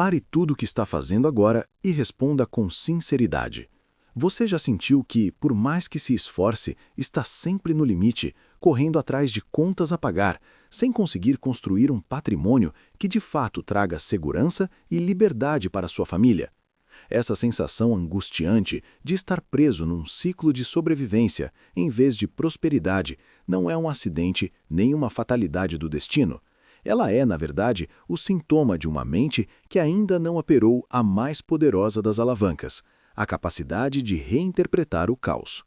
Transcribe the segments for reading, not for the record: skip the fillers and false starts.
Pare tudo o que está fazendo agora e responda com sinceridade. Você já sentiu que, por mais que se esforce, está sempre no limite, correndo atrás de contas a pagar, sem conseguir construir um patrimônio que de fato traga segurança e liberdade para sua família? Essa sensação angustiante de estar preso num ciclo de sobrevivência em vez de prosperidade não é um acidente nem uma fatalidade do destino. Ela é, na verdade, o sintoma de uma mente que ainda não operou a mais poderosa das alavancas, a capacidade de reinterpretar o caos.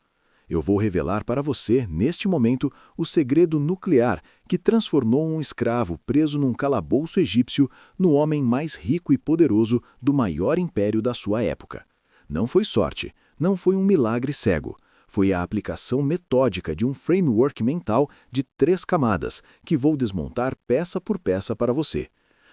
Eu vou revelar para você, neste momento, o segredo nuclear que transformou um escravo preso num calabouço egípcio no homem mais rico e poderoso do maior império da sua época. Não foi sorte, não foi um milagre cego. Foi a aplicação metódica de um framework mental de 3 camadas, que vou desmontar peça por peça para você.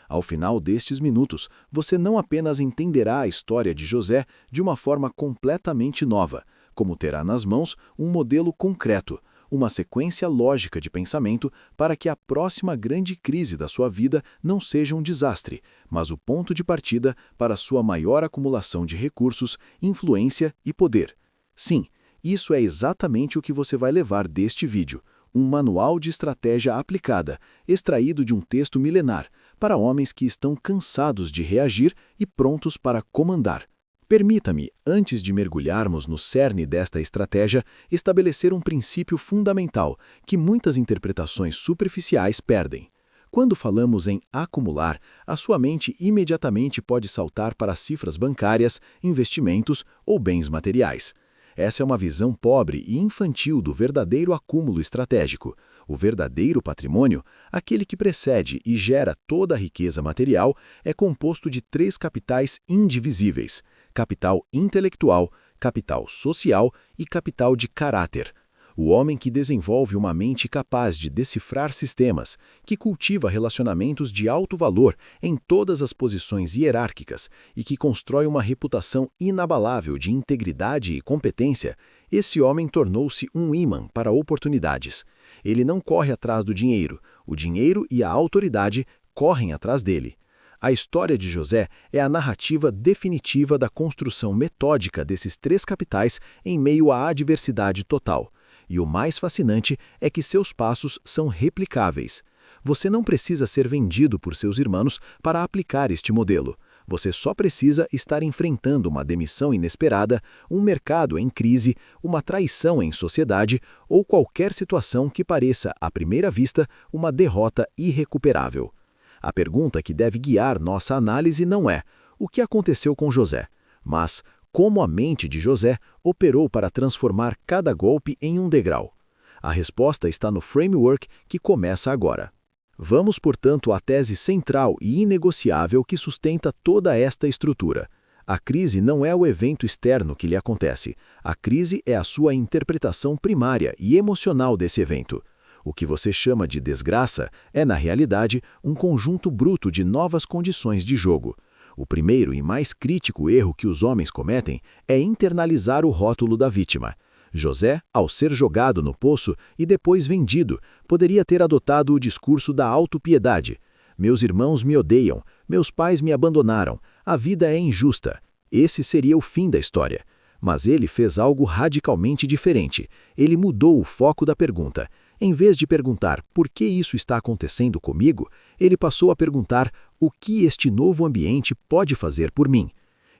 Ao final destes minutos, você não apenas entenderá a história de José de uma forma completamente nova, como terá nas mãos um modelo concreto, uma sequência lógica de pensamento para que a próxima grande crise da sua vida não seja um desastre, mas o ponto de partida para sua maior acumulação de recursos, influência e poder. Sim, isso é exatamente o que você vai levar deste vídeo, um manual de estratégia aplicada, extraído de um texto milenar, para homens que estão cansados de reagir e prontos para comandar. Permita-me, antes de mergulharmos no cerne desta estratégia, estabelecer um princípio fundamental que muitas interpretações superficiais perdem. Quando falamos em acumular, a sua mente imediatamente pode saltar para cifras bancárias, investimentos ou bens materiais. Essa é uma visão pobre e infantil do verdadeiro acúmulo estratégico. O verdadeiro patrimônio, aquele que precede e gera toda a riqueza material, é composto de 3 capitais indivisíveis: capital intelectual, capital social e capital de caráter. O homem que desenvolve uma mente capaz de decifrar sistemas, que cultiva relacionamentos de alto valor em todas as posições hierárquicas e que constrói uma reputação inabalável de integridade e competência, esse homem tornou-se um ímã para oportunidades. Ele não corre atrás do dinheiro, o dinheiro e a autoridade correm atrás dele. A história de José é a narrativa definitiva da construção metódica desses 3 capitais em meio à adversidade total. E o mais fascinante é que seus passos são replicáveis. Você não precisa ser vendido por seus irmãos para aplicar este modelo. Você só precisa estar enfrentando uma demissão inesperada, um mercado em crise, uma traição em sociedade ou qualquer situação que pareça, à primeira vista, uma derrota irrecuperável. A pergunta que deve guiar nossa análise não é o que aconteceu com José, mas como a mente de José operou para transformar cada golpe em um degrau. A resposta está no framework que começa agora. Vamos, portanto, à tese central e inegociável que sustenta toda esta estrutura. A crise não é o evento externo que lhe acontece. A crise é a sua interpretação primária e emocional desse evento. O que você chama de desgraça é, na realidade, um conjunto bruto de novas condições de jogo. O primeiro e mais crítico erro que os homens cometem é internalizar o rótulo da vítima. José, ao ser jogado no poço e depois vendido, poderia ter adotado o discurso da autopiedade. Meus irmãos me odeiam, meus pais me abandonaram, a vida é injusta. Esse seria o fim da história. Mas ele fez algo radicalmente diferente. Ele mudou o foco da pergunta. Em vez de perguntar por que isso está acontecendo comigo, ele passou a perguntar o que este novo ambiente pode fazer por mim.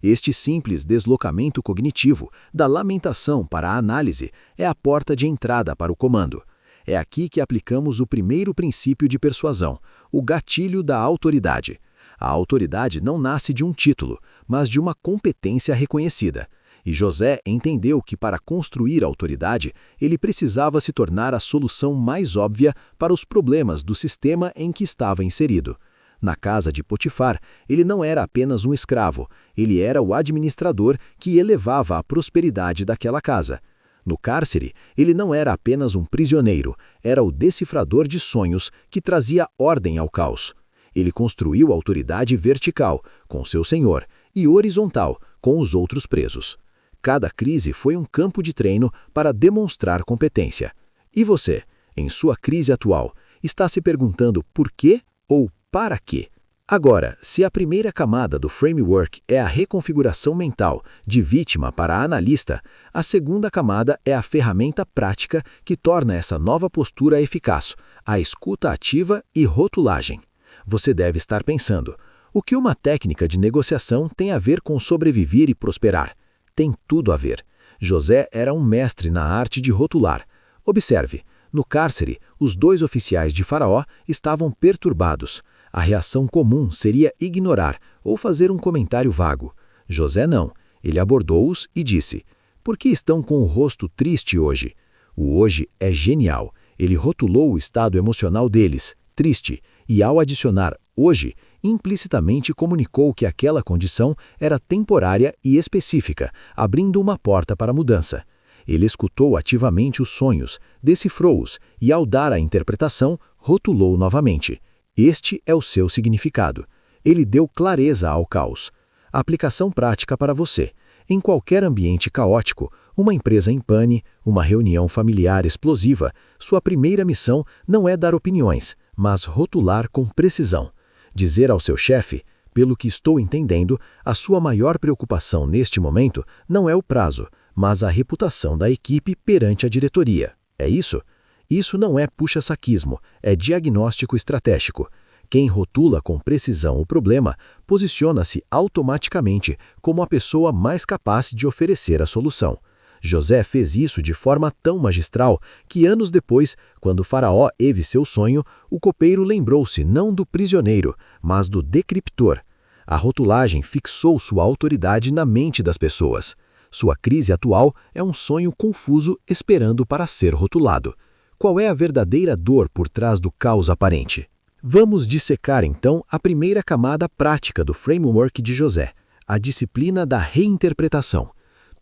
Este simples deslocamento cognitivo, da lamentação para a análise, é a porta de entrada para o comando. É aqui que aplicamos o primeiro princípio de persuasão, o gatilho da autoridade. A autoridade não nasce de um título, mas de uma competência reconhecida. E José entendeu que para construir autoridade, ele precisava se tornar a solução mais óbvia para os problemas do sistema em que estava inserido. Na casa de Potifar, ele não era apenas um escravo, ele era o administrador que elevava a prosperidade daquela casa. No cárcere, ele não era apenas um prisioneiro, era o decifrador de sonhos que trazia ordem ao caos. Ele construiu autoridade vertical, com seu senhor, e horizontal, com os outros presos. Cada crise foi um campo de treino para demonstrar competência. E você, em sua crise atual, está se perguntando por quê ou para quê? Agora, se a primeira camada do framework é a reconfiguração mental de vítima para analista, a segunda camada é a ferramenta prática que torna essa nova postura eficaz, a escuta ativa e rotulagem. Você deve estar pensando, o que uma técnica de negociação tem a ver com sobreviver e prosperar? Tem tudo a ver. José era um mestre na arte de rotular. Observe, no cárcere, os 2 oficiais de Faraó estavam perturbados. A reação comum seria ignorar ou fazer um comentário vago. José não. Ele abordou-os e disse, por que estão com o rosto triste hoje? O hoje é genial. Ele rotulou o estado emocional deles, triste, e ao adicionar hoje, implicitamente comunicou que aquela condição era temporária e específica, abrindo uma porta para a mudança. Ele escutou ativamente os sonhos, decifrou-os e, ao dar a interpretação, rotulou novamente. Este é o seu significado. Ele deu clareza ao caos. A aplicação prática para você. Em qualquer ambiente caótico, uma empresa em pane, uma reunião familiar explosiva, sua primeira missão não é dar opiniões, mas rotular com precisão. Dizer ao seu chefe, pelo que estou entendendo, a sua maior preocupação neste momento não é o prazo, mas a reputação da equipe perante a diretoria. É isso? Isso não é puxa-saquismo, é diagnóstico estratégico. Quem rotula com precisão o problema, posiciona-se automaticamente como a pessoa mais capaz de oferecer a solução. José fez isso de forma tão magistral que anos depois, quando Faraó teve seu sonho, o copeiro lembrou-se não do prisioneiro, mas do decriptor. A rotulagem fixou sua autoridade na mente das pessoas. Sua crise atual é um sonho confuso esperando para ser rotulado. Qual é a verdadeira dor por trás do caos aparente? Vamos dissecar então a primeira camada prática do framework de José, a disciplina da reinterpretação.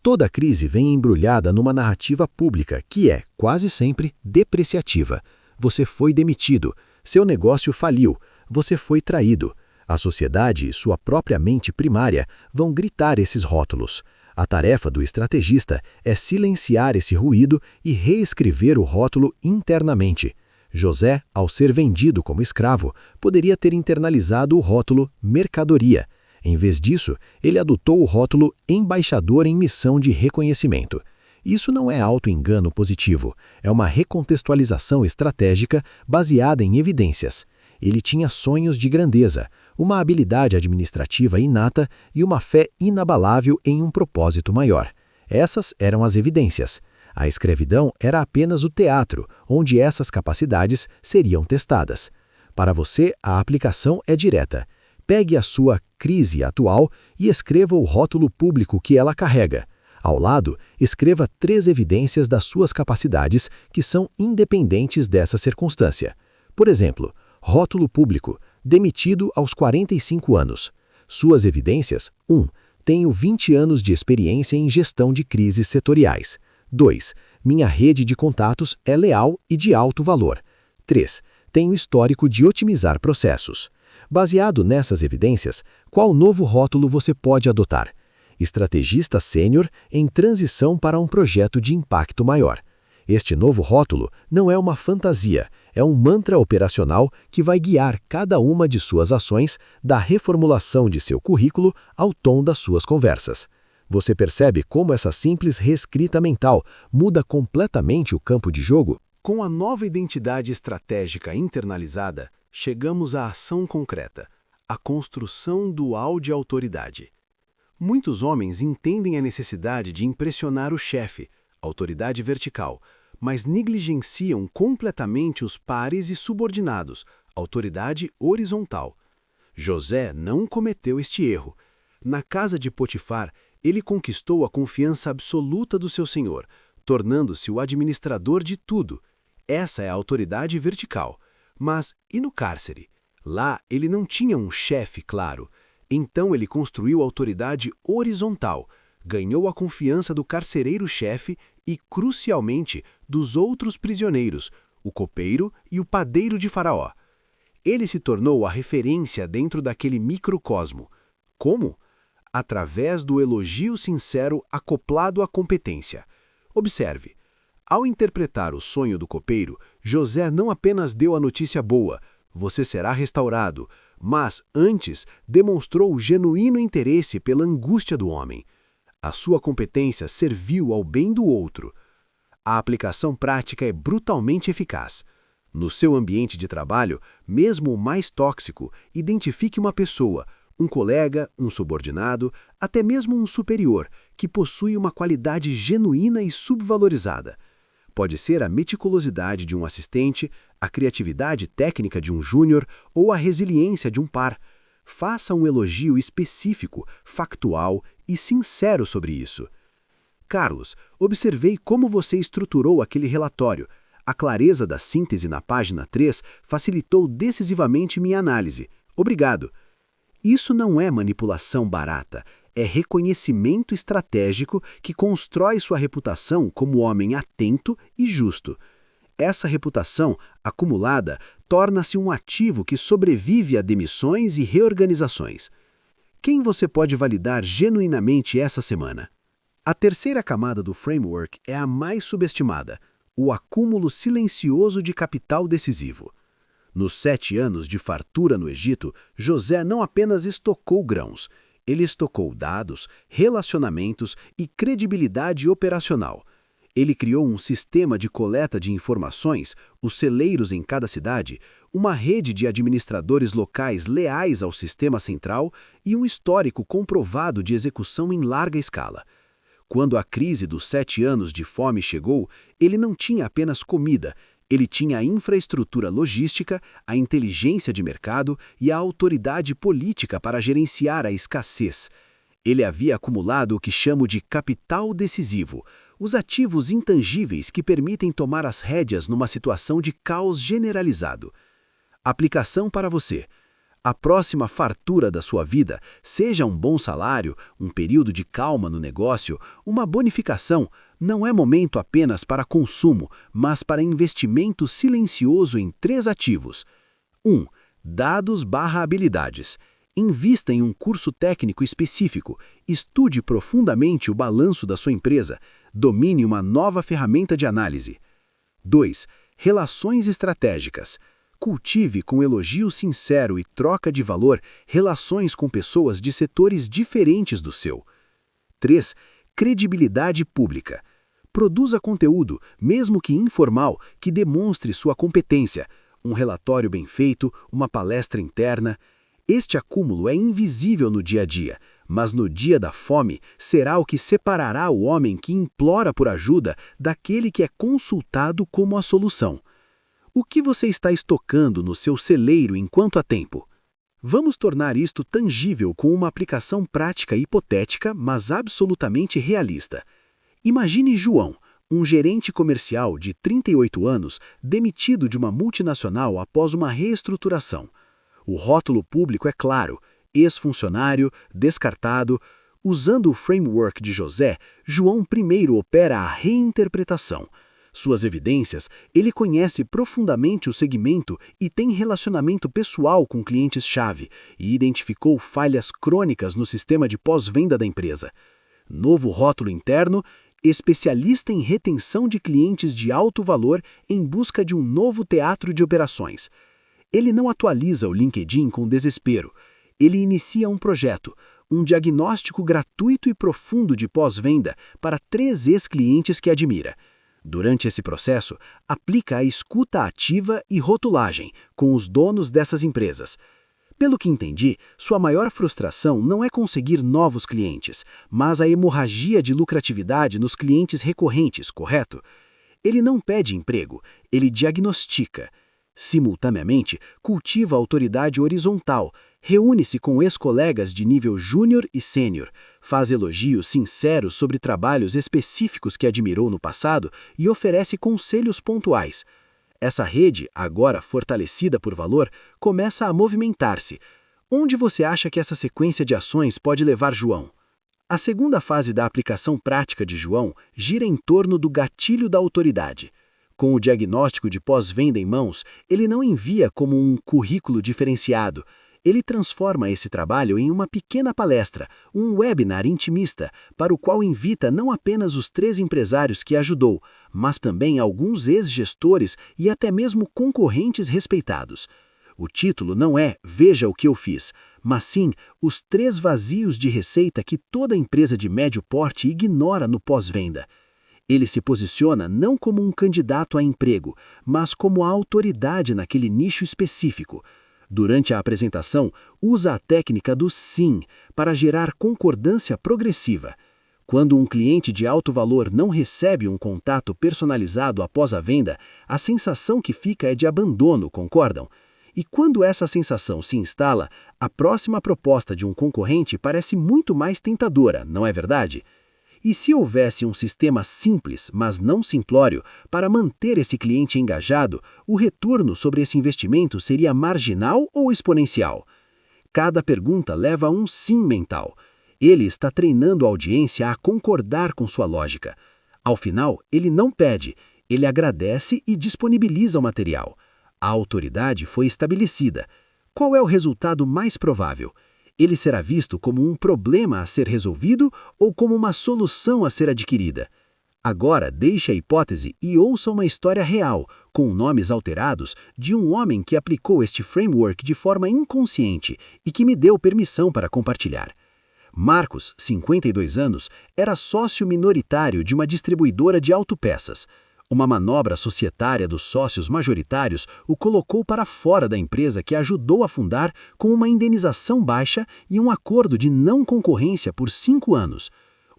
Toda crise vem embrulhada numa narrativa pública que é, quase sempre, depreciativa. Você foi demitido, seu negócio faliu, você foi traído. A sociedade e sua própria mente primária vão gritar esses rótulos. A tarefa do estrategista é silenciar esse ruído e reescrever o rótulo internamente. José, ao ser vendido como escravo, poderia ter internalizado o rótulo mercadoria. Em vez disso, ele adotou o rótulo embaixador em missão de reconhecimento. Isso não é auto-engano positivo, é uma recontextualização estratégica baseada em evidências. Ele tinha sonhos de grandeza, uma habilidade administrativa inata e uma fé inabalável em um propósito maior. Essas eram as evidências. A escravidão era apenas o teatro, onde essas capacidades seriam testadas. Para você, a aplicação é direta. Pegue a sua crise atual e escreva o rótulo público que ela carrega. Ao lado, escreva 3 evidências das suas capacidades que são independentes dessa circunstância. Por exemplo, rótulo público, demitido aos 45 anos. Suas evidências: 1. Tenho 20 anos de experiência em gestão de crises setoriais. 2. Minha rede de contatos é leal e de alto valor. 3. Tenho histórico de otimizar processos. Baseado nessas evidências, qual novo rótulo você pode adotar? Estrategista sênior em transição para um projeto de impacto maior. Este novo rótulo não é uma fantasia, é um mantra operacional que vai guiar cada uma de suas ações, da reformulação de seu currículo ao tom das suas conversas. Você percebe como essa simples reescrita mental muda completamente o campo de jogo? Com a nova identidade estratégica internalizada, chegamos à ação concreta, a construção dual de autoridade. Muitos homens entendem a necessidade de impressionar o chefe, autoridade vertical, mas negligenciam completamente os pares e subordinados, autoridade horizontal. José não cometeu este erro. Na casa de Potifar, ele conquistou a confiança absoluta do seu senhor, tornando-se o administrador de tudo. Essa é a autoridade vertical. Mas e no cárcere? Lá ele não tinha um chefe claro. Então ele construiu autoridade horizontal, ganhou a confiança do carcereiro-chefe e, crucialmente, dos outros prisioneiros, o copeiro e o padeiro de Faraó. Ele se tornou a referência dentro daquele microcosmo. Como? Através do elogio sincero acoplado à competência. Observe, ao interpretar o sonho do copeiro, José não apenas deu a notícia boa, você será restaurado, mas, antes, demonstrou genuíno interesse pela angústia do homem. A sua competência serviu ao bem do outro. A aplicação prática é brutalmente eficaz. No seu ambiente de trabalho, mesmo o mais tóxico, identifique uma pessoa, um colega, um subordinado, até mesmo um superior, que possui uma qualidade genuína e subvalorizada. Pode ser a meticulosidade de um assistente, a criatividade técnica de um júnior ou a resiliência de um par. Faça um elogio específico, factual e sincero sobre isso. Carlos, observei como você estruturou aquele relatório. A clareza da síntese na página 3 facilitou decisivamente minha análise. Obrigado. Isso não é manipulação barata, é reconhecimento estratégico que constrói sua reputação como homem atento e justo. Essa reputação, acumulada, torna-se um ativo que sobrevive a demissões e reorganizações. Quem você pode validar genuinamente essa semana? A terceira camada do framework é a mais subestimada, o acúmulo silencioso de capital decisivo. Nos 7 anos de fartura no Egito, José não apenas estocou grãos, ele estocou dados, relacionamentos e credibilidade operacional. Ele criou um sistema de coleta de informações, os celeiros em cada cidade, uma rede de administradores locais leais ao sistema central e um histórico comprovado de execução em larga escala. Quando a crise dos 7 anos de fome chegou, ele não tinha apenas comida, ele tinha a infraestrutura logística, a inteligência de mercado e a autoridade política para gerenciar a escassez. Ele havia acumulado o que chamo de capital decisivo, os ativos intangíveis que permitem tomar as rédeas numa situação de caos generalizado. Aplicação para você. A próxima fartura da sua vida, seja um bom salário, um período de calma no negócio, uma bonificação, não é momento apenas para consumo, mas para investimento silencioso em 3 ativos. 1. Dados/habilidades. Invista em um curso técnico específico, estude profundamente o balanço da sua empresa, domine uma nova ferramenta de análise. 2. Relações estratégicas. Cultive com elogio sincero e troca de valor relações com pessoas de setores diferentes do seu. 3. Credibilidade pública. Produza conteúdo, mesmo que informal, que demonstre sua competência. Um relatório bem feito, uma palestra interna. Este acúmulo é invisível no dia a dia, mas no dia da fome será o que separará o homem que implora por ajuda daquele que é consultado como a solução. O que você está estocando no seu celeiro enquanto há tempo? Vamos tornar isto tangível com uma aplicação prática hipotética, mas absolutamente realista. Imagine João, um gerente comercial de 38 anos, demitido de uma multinacional após uma reestruturação. O rótulo público é claro, ex-funcionário, descartado. Usando o framework de José, João primeiro opera a reinterpretação. Suas evidências, ele conhece profundamente o segmento e tem relacionamento pessoal com clientes-chave e identificou falhas crônicas no sistema de pós-venda da empresa. Novo rótulo interno, especialista em retenção de clientes de alto valor em busca de um novo teatro de operações. Ele não atualiza o LinkedIn com desespero. Ele inicia um projeto, um diagnóstico gratuito e profundo de pós-venda para 3 ex-clientes que admira. Durante esse processo, aplica a escuta ativa e rotulagem com os donos dessas empresas. Pelo que entendi, sua maior frustração não é conseguir novos clientes, mas a hemorragia de lucratividade nos clientes recorrentes, correto? Ele não pede emprego, ele diagnostica. Simultaneamente, cultiva a autoridade horizontal, reúne-se com ex-colegas de nível júnior e sênior, faz elogios sinceros sobre trabalhos específicos que admirou no passado e oferece conselhos pontuais. Essa rede, agora fortalecida por valor, começa a movimentar-se. Onde você acha que essa sequência de ações pode levar João? A segunda fase da aplicação prática de João gira em torno do gatilho da autoridade. Com o diagnóstico de pós-venda em mãos, ele não envia como um currículo diferenciado. Ele transforma esse trabalho em uma pequena palestra, um webinar intimista, para o qual invita não apenas os 3 empresários que ajudou, mas também alguns ex-gestores e até mesmo concorrentes respeitados. O título não é Veja o que eu fiz, mas sim os 3 vazios de receita que toda empresa de médio porte ignora no pós-venda. Ele se posiciona não como um candidato a emprego, mas como a autoridade naquele nicho específico. Durante a apresentação, usa a técnica do sim para gerar concordância progressiva. Quando um cliente de alto valor não recebe um contato personalizado após a venda, a sensação que fica é de abandono, concordam? E quando essa sensação se instala, a próxima proposta de um concorrente parece muito mais tentadora, não é verdade? E se houvesse um sistema simples, mas não simplório, para manter esse cliente engajado, o retorno sobre esse investimento seria marginal ou exponencial? Cada pergunta leva a um sim mental. Ele está treinando a audiência a concordar com sua lógica. Ao final, ele não pede, ele agradece e disponibiliza o material. A autoridade foi estabelecida. Qual é o resultado mais provável? Ele será visto como um problema a ser resolvido ou como uma solução a ser adquirida? Agora deixe a hipótese e ouça uma história real, com nomes alterados, de um homem que aplicou este framework de forma inconsciente e que me deu permissão para compartilhar. Marcos, 52 anos, era sócio minoritário de uma distribuidora de autopeças. Uma manobra societária dos sócios majoritários o colocou para fora da empresa que ajudou a fundar com uma indenização baixa e um acordo de não concorrência por 5 anos.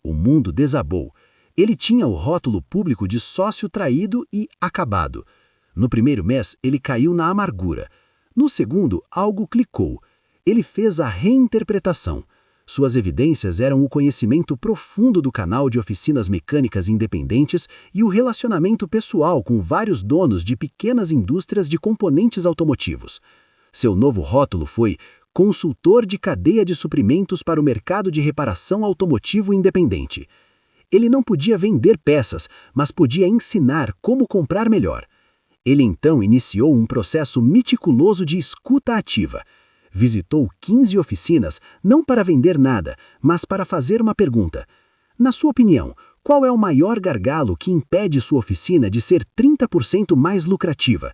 O mundo desabou. Ele tinha o rótulo público de sócio traído e acabado. No primeiro mês, ele caiu na amargura. No segundo, algo clicou. Ele fez a reinterpretação. Suas evidências eram o conhecimento profundo do canal de oficinas mecânicas independentes e o relacionamento pessoal com vários donos de pequenas indústrias de componentes automotivos. Seu novo rótulo foi consultor de cadeia de suprimentos para o mercado de reparação automotivo independente. Ele não podia vender peças, mas podia ensinar como comprar melhor. Ele então iniciou um processo meticuloso de escuta ativa. Visitou 15 oficinas, não para vender nada, mas para fazer uma pergunta. Na sua opinião, qual é o maior gargalo que impede sua oficina de ser 30% mais lucrativa?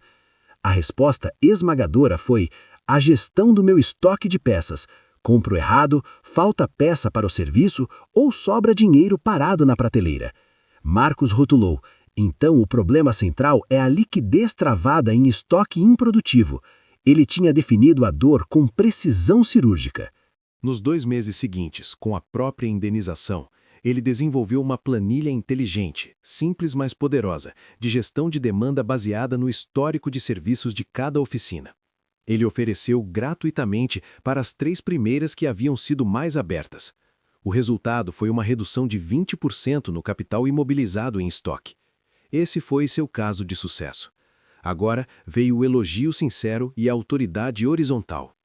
A resposta esmagadora foi: a gestão do meu estoque de peças. Compro errado, falta peça para o serviço ou sobra dinheiro parado na prateleira. Marcos rotulou: então o problema central é a liquidez travada em estoque improdutivo. Ele tinha definido a dor com precisão cirúrgica. Nos 2 meses seguintes, com a própria indenização, ele desenvolveu uma planilha inteligente, simples mas poderosa, de gestão de demanda baseada no histórico de serviços de cada oficina. Ele ofereceu gratuitamente para as 3 primeiras que haviam sido mais abertas. O resultado foi uma redução de 20% no capital imobilizado em estoque. Esse foi seu caso de sucesso. Agora veio o elogio sincero e a autoridade horizontal.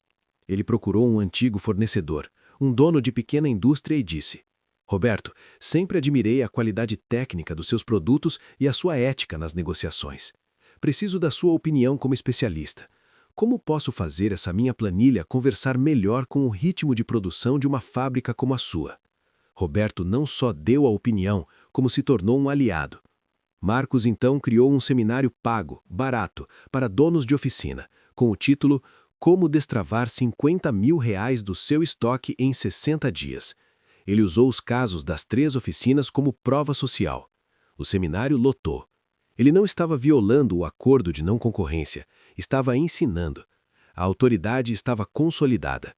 Ele procurou um antigo fornecedor, um dono de pequena indústria e disse: Roberto, sempre admirei a qualidade técnica dos seus produtos e a sua ética nas negociações. Preciso da sua opinião como especialista. Como posso fazer essa minha planilha conversar melhor com o ritmo de produção de uma fábrica como a sua? Roberto não só deu a opinião, como se tornou um aliado. Marcos então criou um seminário pago, barato, para donos de oficina, com o título Como Destravar R$50 mil do seu estoque em 60 dias. Ele usou os casos das 3 oficinas como prova social. O seminário lotou. Ele não estava violando o acordo de não concorrência, estava ensinando. A autoridade estava consolidada.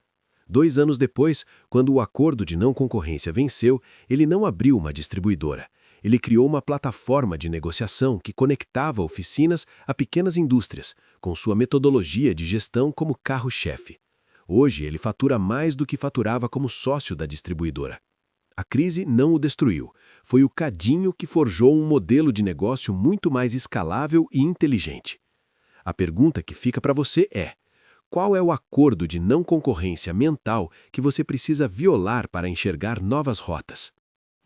2 anos depois, quando o acordo de não concorrência venceu, ele não abriu uma distribuidora. Ele criou uma plataforma de negociação que conectava oficinas a pequenas indústrias, com sua metodologia de gestão como carro-chefe. Hoje, ele fatura mais do que faturava como sócio da distribuidora. A crise não o destruiu. Foi o cadinho que forjou um modelo de negócio muito mais escalável e inteligente. A pergunta que fica para você é: qual é o acordo de não concorrência mental que você precisa violar para enxergar novas rotas?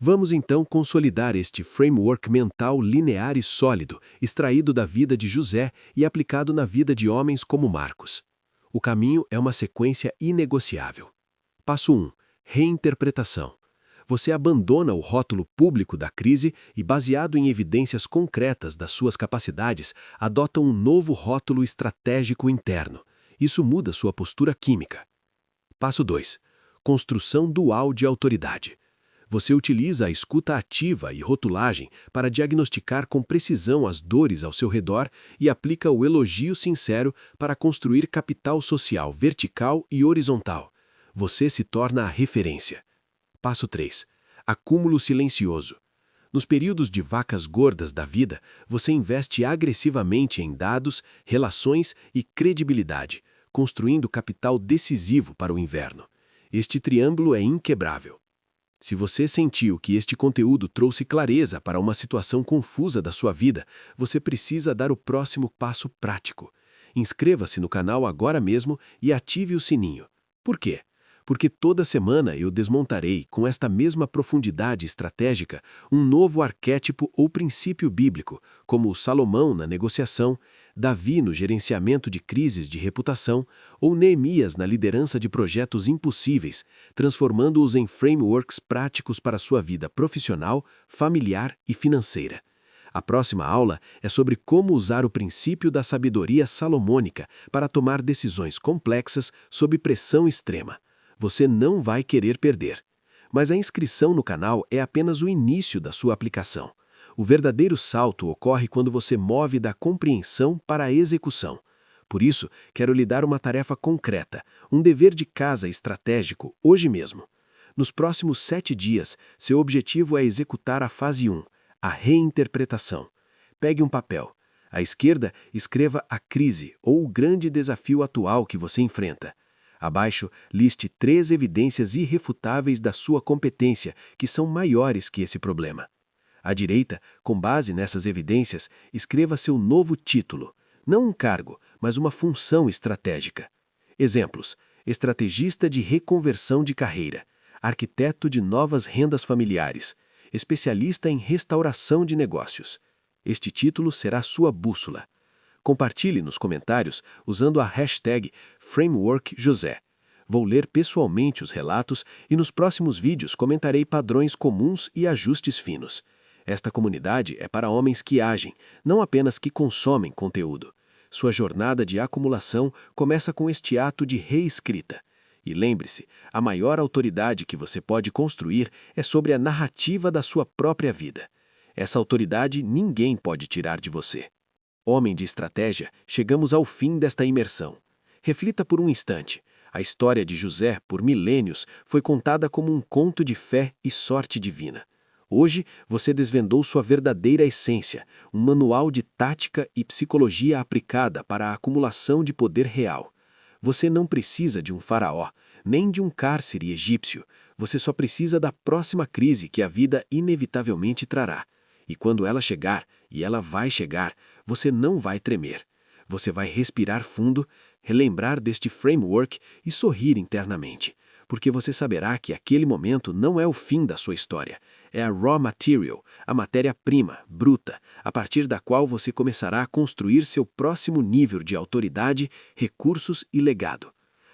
Vamos então consolidar este framework mental linear e sólido, extraído da vida de José e aplicado na vida de homens como Marcos. O caminho é uma sequência inegociável. Passo 1. Reinterpretação. Você abandona o rótulo público da crise e, baseado em evidências concretas das suas capacidades, adota um novo rótulo estratégico interno. Isso muda sua postura química. Passo 2. Construção dual de autoridade. Você utiliza a escuta ativa e rotulagem para diagnosticar com precisão as dores ao seu redor e aplica o elogio sincero para construir capital social vertical e horizontal. Você se torna a referência. Passo 3. Acúmulo silencioso. Nos períodos de vacas gordas da vida, você investe agressivamente em dados, relações e credibilidade, construindo capital decisivo para o inverno. Este triângulo é inquebrável. Se você sentiu que este conteúdo trouxe clareza para uma situação confusa da sua vida, você precisa dar o próximo passo prático. Inscreva-se no canal agora mesmo e ative o sininho. Por quê? Porque toda semana eu desmontarei, com esta mesma profundidade estratégica, um novo arquétipo ou princípio bíblico, como Salomão na negociação, Davi no gerenciamento de crises de reputação ou Neemias na liderança de projetos impossíveis, transformando-os em frameworks práticos para sua vida profissional, familiar e financeira. A próxima aula é sobre como usar o princípio da sabedoria salomônica para tomar decisões complexas sob pressão extrema. Você não vai querer perder. Mas a inscrição no canal é apenas o início da sua aplicação. O verdadeiro salto ocorre quando você move da compreensão para a execução. Por isso, quero lhe dar uma tarefa concreta, um dever de casa estratégico, hoje mesmo. Nos próximos 7 dias, seu objetivo é executar a fase 1, a reinterpretação. Pegue um papel. À esquerda, escreva a crise ou o grande desafio atual que você enfrenta. Abaixo, liste 3 evidências irrefutáveis da sua competência que são maiores que esse problema. À direita, com base nessas evidências, escreva seu novo título. Não um cargo, mas uma função estratégica. Exemplos: estrategista de reconversão de carreira, arquiteto de novas rendas familiares, especialista em restauração de negócios. Este título será sua bússola. Compartilhe nos comentários usando a hashtag FrameworkJosé. Vou ler pessoalmente os relatos e nos próximos vídeos comentarei padrões comuns e ajustes finos. Esta comunidade é para homens que agem, não apenas que consomem conteúdo. Sua jornada de acumulação começa com este ato de reescrita. E lembre-se, a maior autoridade que você pode construir é sobre a narrativa da sua própria vida. Essa autoridade ninguém pode tirar de você. Homem de estratégia, chegamos ao fim desta imersão. Reflita por um instante. A história de José, por milênios, foi contada como um conto de fé e sorte divina. Hoje, você desvendou sua verdadeira essência, um manual de tática e psicologia aplicada para a acumulação de poder real. Você não precisa de um faraó, nem de um cárcere egípcio. Você só precisa da próxima crise que a vida inevitavelmente trará. E quando ela chegar, e ela vai chegar, você não vai tremer. Você vai respirar fundo, relembrar deste framework e sorrir internamente, porque você saberá que aquele momento não é o fim da sua história. É a raw material, a matéria-prima, bruta, a partir da qual você começará a construir seu próximo nível de autoridade, recursos e legado.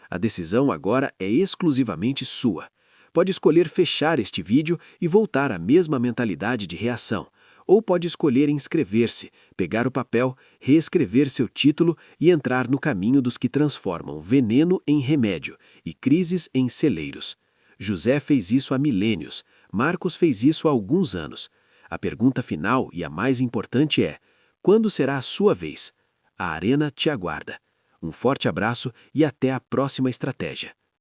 A decisão agora é exclusivamente sua. Pode escolher fechar este vídeo e voltar à mesma mentalidade de reação, ou pode escolher inscrever-se, pegar o papel, reescrever seu título e entrar no caminho dos que transformam veneno em remédio e crises em celeiros. José fez isso há milênios, Marcos fez isso há alguns anos. A pergunta final e a mais importante é: quando será a sua vez? A arena te aguarda. Um forte abraço e até a próxima estratégia.